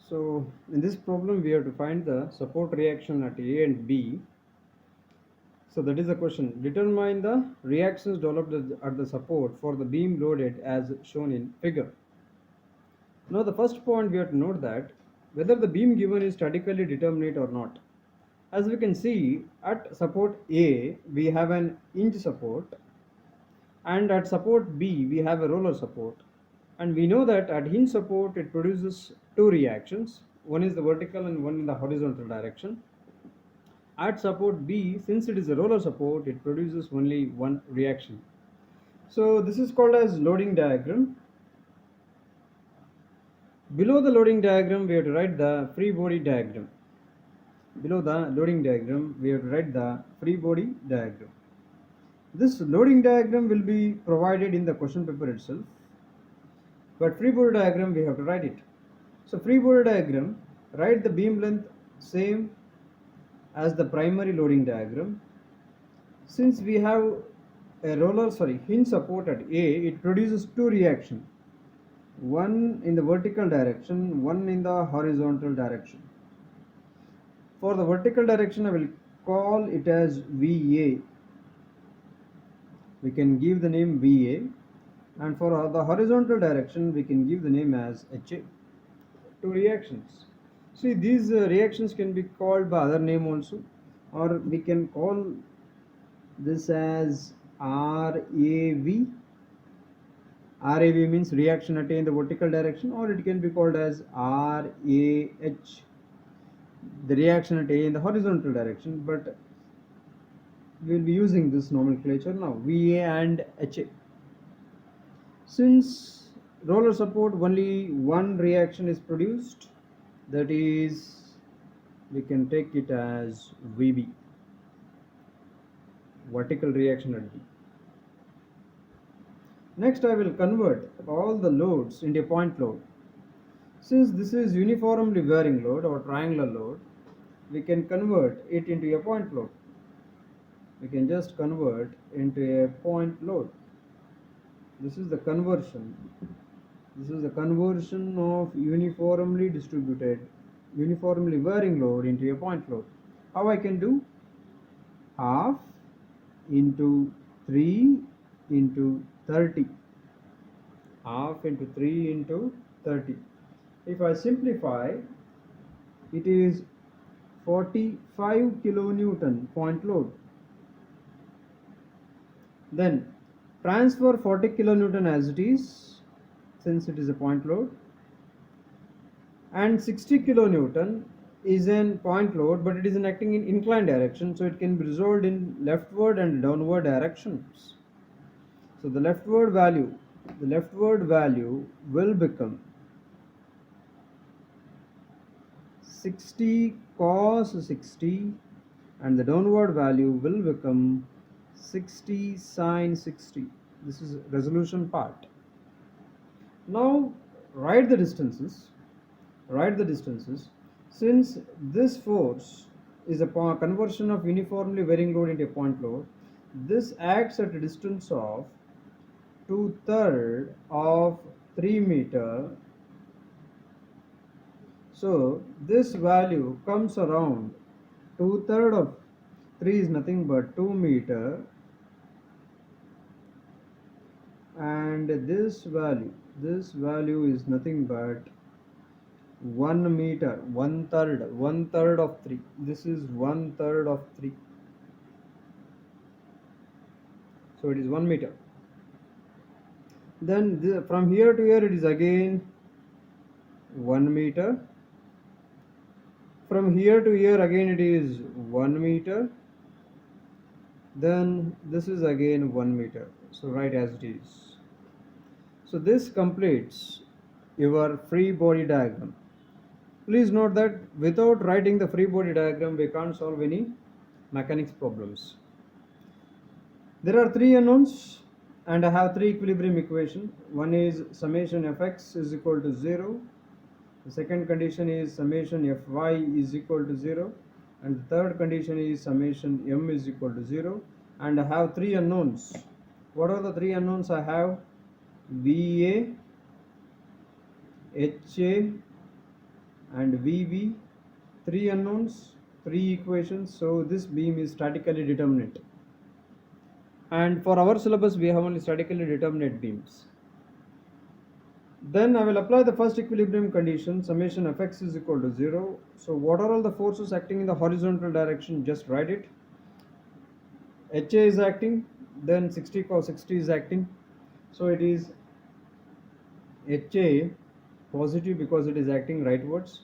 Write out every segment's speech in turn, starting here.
So in this problem we have to find the support reaction at A and B. So that is the question. Determine the reactions developed at the support for the beam loaded as shown in figure. Now the first point we have to note that whether the beam given is statically determinate or not. As we can see at support A we have an hinge support, and at support B we have a roller support. And we know that at hinge support it produces two reactions, one is the vertical and one in the horizontal direction. At support B, since it is a roller support, it produces only one reaction. So this is called as loading diagram. Below the loading diagram we have to write the free body diagram. Below the loading diagram we have to write the free body diagram. This loading diagram will be provided in the question paper itself, but free body diagram we have to write it. So free body diagram, write the beam length same as the primary loading diagram. Since we have a hinge support at A, it produces two reactions, one in the vertical direction, one in the horizontal direction. For the vertical direction I will call it as VA. We can give the name VA, and for the horizontal direction we can give the name as HA. Two reactions. See, these reactions can be called by other name also, or we can call this as RAV. RAV means reaction at A in the vertical direction, or it can be called as RAH, the reaction at A in the horizontal direction, but we will be using this nomenclature now, VA and HA. Since roller support only one reaction is produced, that is, we can take it as VB, vertical reaction at B. Next I will convert all the loads into a point load. Since this is uniformly varying load or triangular load, we can convert it into a point load. We can just convert into a point load. This is the conversion. This is the conversion of uniformly varying load into a point load. How I can do? Half into 3 into 30. Half into 3 into 30. If I simplify, it is 45 kilonewton point load. Then transfer 40 kilonewton as it is, since it is a point load, and 60 kilonewton is an point load, but it is acting in inclined direction, so it can be resolved in leftward and downward directions. So the leftward value will become 60 cos 60, and the downward value will become 60 sin 60. This is resolution part. Now write the distances. Since this force is a conversion of uniformly varying load into a point load, this acts at a distance of 2/3 of 3 meter. So this value comes around 2/3 of 3 is nothing but 2 meter, and this value is nothing but 1 meter, one third of 3. This is 1/3 of 3. So it is 1 meter. Then from here to here it is again 1 meter. From here to here again it is 1 meter. Then this is again 1 meter. So write as it is. So this completes your free body diagram. Please note that without writing the free body diagram we can't solve any mechanics problems. There are three unknowns and I have three equilibrium equations. One is summation fx is equal to 0. The second condition is summation fy is equal to 0. And the third condition is summation m is equal to 0. And I have three unknowns. What are the three unknowns I have? VA, HA and VB, 3 unknowns, 3 equations. So this beam is statically determinate. And for our syllabus, we have only statically determinate beams. Then I will apply the first equilibrium condition, summation Fx is equal to 0. So what are all the forces acting in the horizontal direction? Just write it. HA is acting, then 60 cos 60 is acting. So it is HA positive because it is acting rightwards,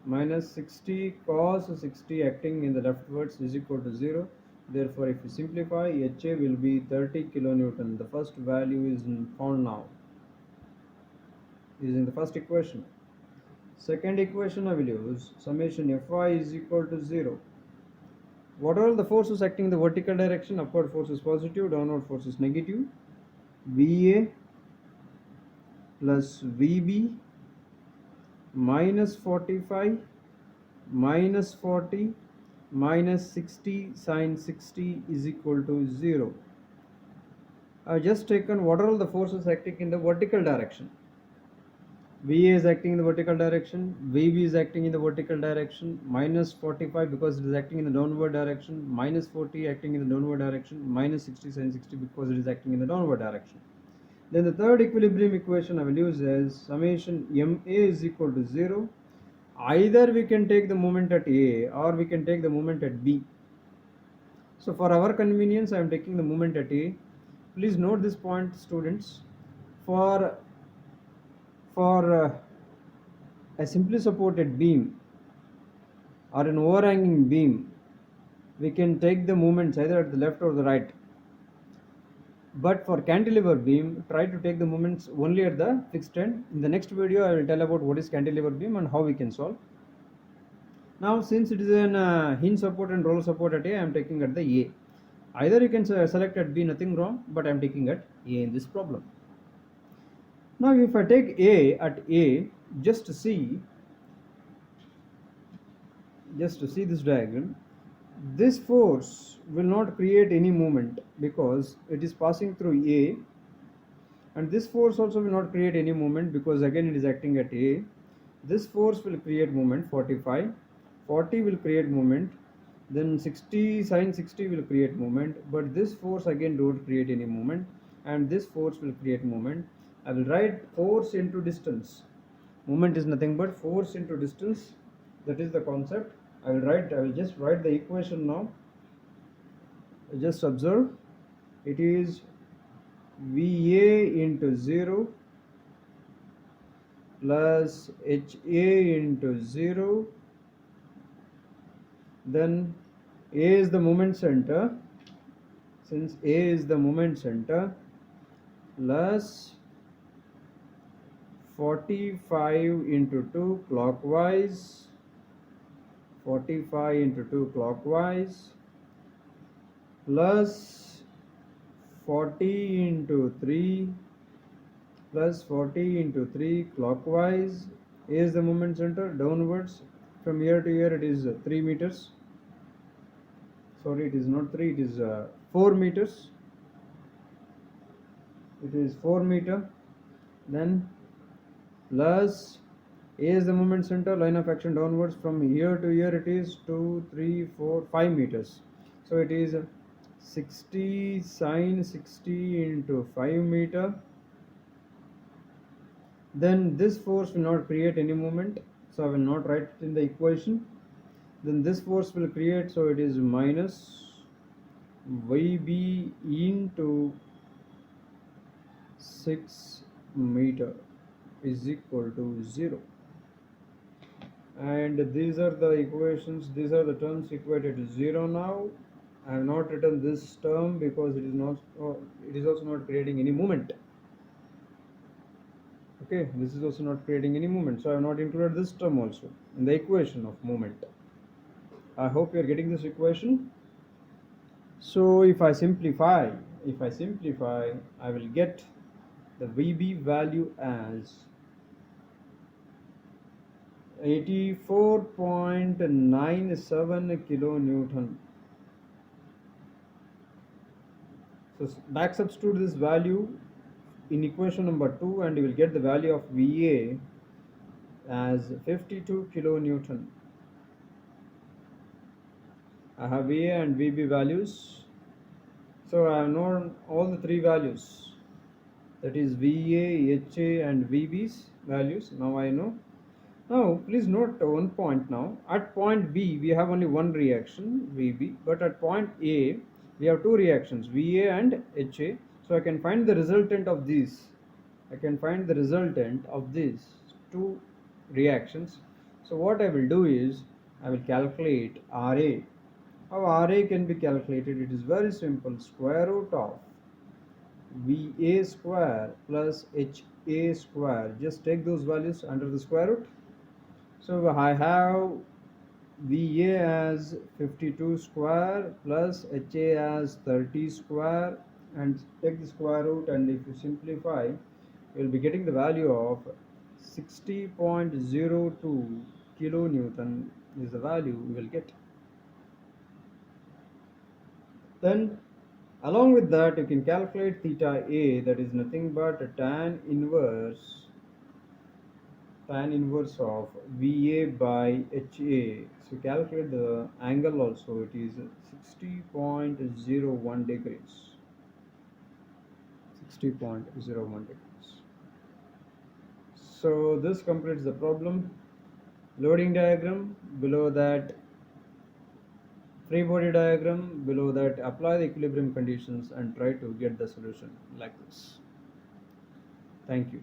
minus 60 cos 60 acting in the leftwards is equal to 0. Therefore, if you simplify, HA will be 30 kilonewton. The first value is found now, is in the first equation. Second equation I will use summation Fy is equal to 0. What are the forces acting in the vertical direction? Upward force is positive, downward force is negative. VA plus VB minus 45 minus 40 minus 60 sine 60 is equal to 0. I have just taken what are all the forces acting in the vertical direction. VA is acting in the vertical direction, VB is acting in the vertical direction, minus 45 because it is acting in the downward direction, minus 40 acting in the downward direction, minus 60 sin 60 because it is acting in the downward direction. Then the third equilibrium equation I will use as summation MA is equal to 0. Either we can take the moment at A or we can take the moment at B. So for our convenience, I am taking the moment at A. Please note this point, students. For a simply supported beam or an overhanging beam, we can take the moments either at the left or the right. But for cantilever beam, try to take the moments only at the fixed end. In the next video, I will tell about what is cantilever beam and how we can solve. Now, since it is an hinge support and roller support at A, I am taking at the A. Either you can select at B, nothing wrong, but I am taking at A in this problem. Now, if I take A at A, just to see this diagram, this force will not create any moment because it is passing through A, and this force also will not create any moment because again it is acting at A. This force will create moment 45, 40 will create moment, then 60 sin 60 will create moment, but this force again don't create any moment, and this force will create moment. I will write force into distance. Moment is nothing but force into distance. That is the concept. I will just write the equation now. Just observe. It is VA into 0 plus HA into 0. Then A is the moment center. Since A is the moment center, plus 45 into 2 clockwise, 45 into 2 clockwise, plus 40 into 3 plus 40 into 3 clockwise. A is the moment center, downwards from here to here it is 3 meters. Sorry, it is not 3, it is 4 meters. It is 4 meter. Then plus A is the moment center, line of action downwards from here to here it is 2, 3, 4, 5 meters. So it is 60 sine 60 into 5 meter. Then this force will not create any moment, so I will not write it in the equation. Then this force will create, so it is minus YB into 6 meter is equal to 0. And these are the equations, these are the terms equated to 0 now. I have not written this term because it is also not creating any moment. Okay, this is also not creating any moment, so I have not included this term also in the equation of moment. I hope you are getting this equation. So if I simplify, I will get the VB value as 84.97 kilonewton. So back substitute this value in equation number 2 and you will get the value of VA as 52 kilonewton. I have VA and VB values. So I have known all the three values, that is VA, HA and VB's values. Now I know. Now please note one point now. At point B we have only one reaction VB, but at point A we have two reactions VA and HA. So I can find the resultant of these. I can find the resultant of these two reactions. So what I will do is I will calculate RA. How RA can be calculated? It is very simple. Square root of VA square plus HA square. Just take those values under the square root. So I have VA as 52 square plus HA as 30 square, and take the square root, and if you simplify you will be getting the value of 60.02 kilonewton is the value we will get. Then along with that you can calculate theta A, that is nothing but a tan inverse of VA by HA. So calculate the angle also, it is 60.01 degrees. 60.01 degrees. So this completes the problem. Loading diagram, below that free body diagram, below that apply the equilibrium conditions and try to get the solution like this. Thank you.